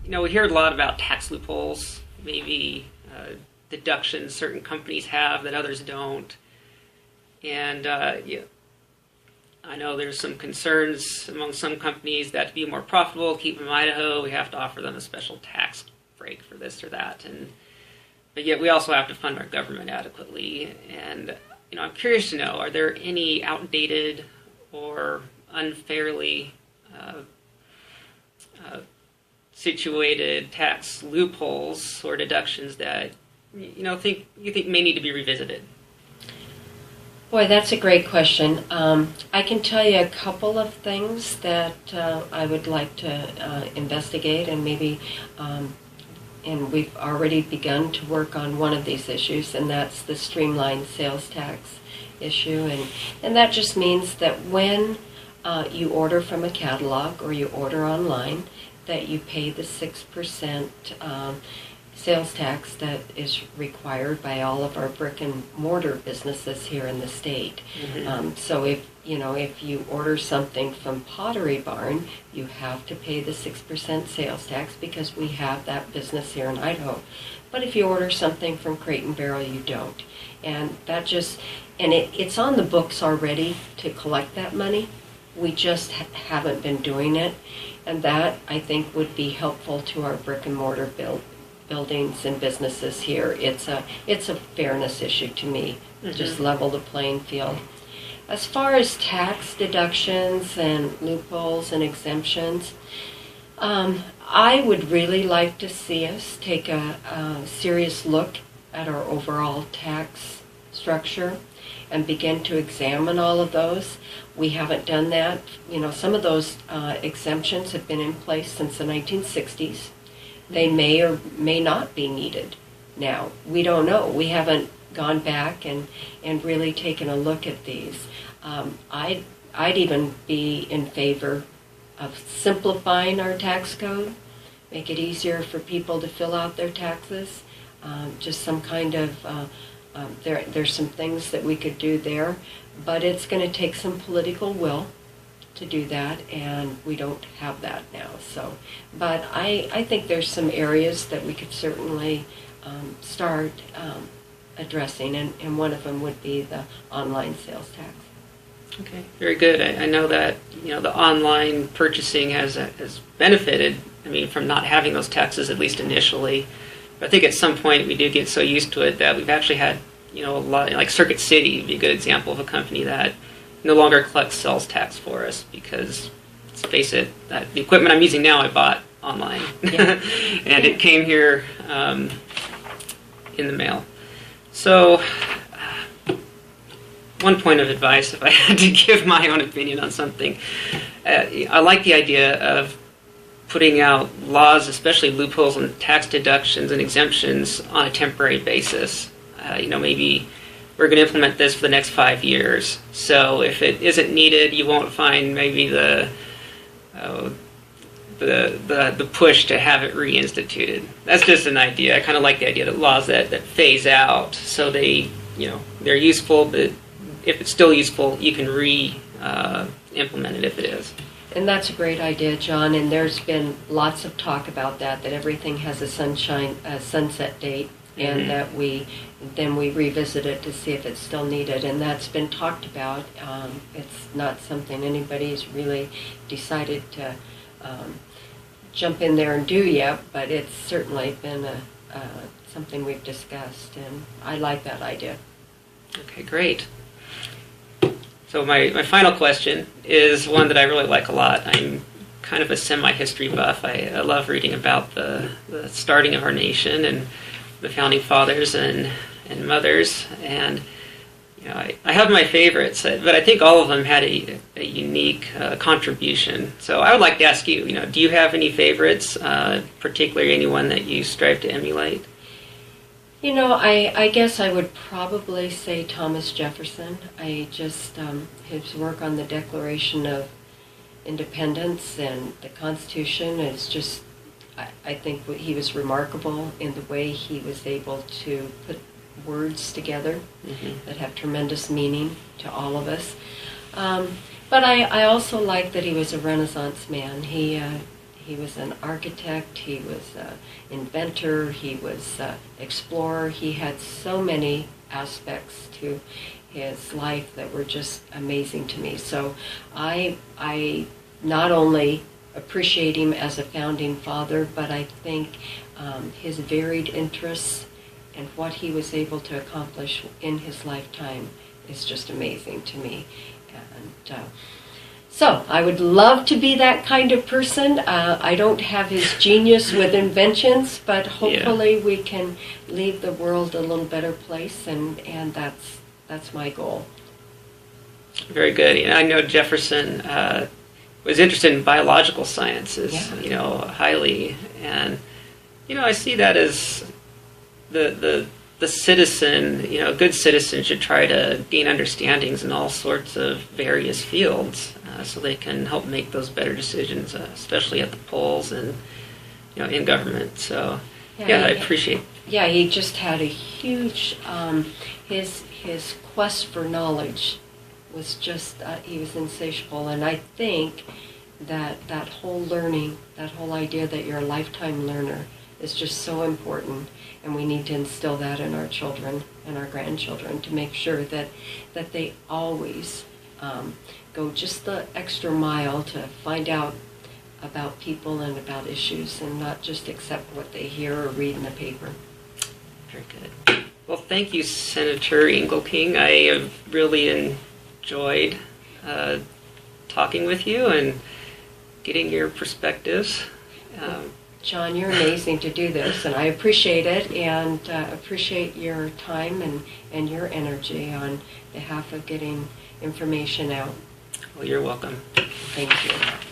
we hear a lot about tax loopholes, maybe deductions certain companies have that others don't. And I know there's some concerns among some companies that to be more profitable, keep them in Idaho, we have to offer them a special tax break for this or that. But yet we also have to fund our government adequately. And I'm curious to know, are there any outdated or unfairly situated tax loopholes or deductions that you think may need to be revisited? Boy, that's a great question. I can tell you a couple of things that I would like to investigate, and maybe, and we've already begun to work on one of these issues, and that's the streamlined sales tax issue. And that just means that when you order from a catalog or you order online, that you pay the 6% sales tax that is required by all of our brick and mortar businesses here in the state. Mm-hmm. So if you order something from Pottery Barn, you have to pay the 6% sales tax because we have that business here in Idaho. But if you order something from Crate and Barrel, you don't. And that it's on the books already to collect that money. We just haven't been doing it. And that, I think, would be helpful to our brick and mortar buildings and businesses here. It's a fairness issue to me. Mm-hmm. Just level the playing field. As far as tax deductions and loopholes and exemptions, I would really like to see us take a serious look at our overall tax structure and begin to examine all of those. We haven't done that. Some of those exemptions have been in place since the 1960s. They may or may not be needed now. We don't know. We haven't gone back and really taken a look at these. I'd even be in favor of simplifying our tax code, make it easier for people to fill out their taxes. Just some kind of, there's some things that we could do there, but it's going to take some political will to do that, and we don't have that now. But I think there's some areas that we could certainly start addressing, and one of them would be the online sales tax. Okay, very good. I know that the online purchasing has benefited. From not having those taxes, at least initially. But I think at some point we do get so used to it that we've actually had a lot, like Circuit City would be a good example of a company that no longer collects sales tax for us because, let's face it, that the equipment I'm using now I bought online. Yeah. And it came here in the mail. So one point of advice, if I had to give my own opinion on something, I like the idea of putting out laws, especially loopholes and tax deductions and exemptions on a temporary basis. Maybe we're going to implement this for the next 5 years. So if it isn't needed, you won't find maybe the push to have it reinstituted. That's just an idea. I kind of like the idea that laws that phase out, so they're useful, but if it's still useful, you can implement it if it is. And that's a great idea, John, and there's been lots of talk about that everything has a sunset date, and mm-hmm. that we revisit it to see if it's still needed, and that's been talked about. It's not something anybody's really decided to jump in there and do yet, but it's certainly been something we've discussed, and I like that idea. Okay, great. So my final question is one that I really like a lot. I'm kind of a semi-history buff. I love reading about the starting of our nation and the founding fathers and mothers. And I have my favorites, but I think all of them had a unique contribution. So I would like to ask you, do you have any favorites, particularly anyone that you strive to emulate? I guess I would probably say Thomas Jefferson. His work on the Declaration of Independence and the Constitution is just, I think he was remarkable in the way he was able to put words together mm-hmm. that have tremendous meaning to all of us. But I also like that he was a Renaissance man. He He was an architect, he was an inventor, he was an explorer. He had so many aspects to his life that were just amazing to me. So I not only appreciate him as a founding father, but I think his varied interests and what he was able to accomplish in his lifetime is just amazing to me. And so I would love to be that kind of person. I don't have his genius with inventions, but hopefully we can leave the world a little better place, and that's my goal. Very good. I know Jefferson was interested in biological sciences, highly, and I see that as the citizen. A good citizen should try to gain understandings in all sorts of various fields, so they can help make those better decisions, especially at the polls and in government. So I appreciate. Yeah, he just had a huge his quest for knowledge was just he was insatiable, and I think that whole learning, that whole idea that you're a lifetime learner is just so important, and we need to instill that in our children and our grandchildren to make sure that they always go just the extra mile to find out about people and about issues, and not just accept what they hear or read in the paper. Very good. Well, thank you, Senator Engelking. I have really enjoyed talking with you and getting your perspectives. John, you're amazing to do this, and I appreciate it, and appreciate your time and your energy on behalf of getting information out. Well, you're welcome. Thank you.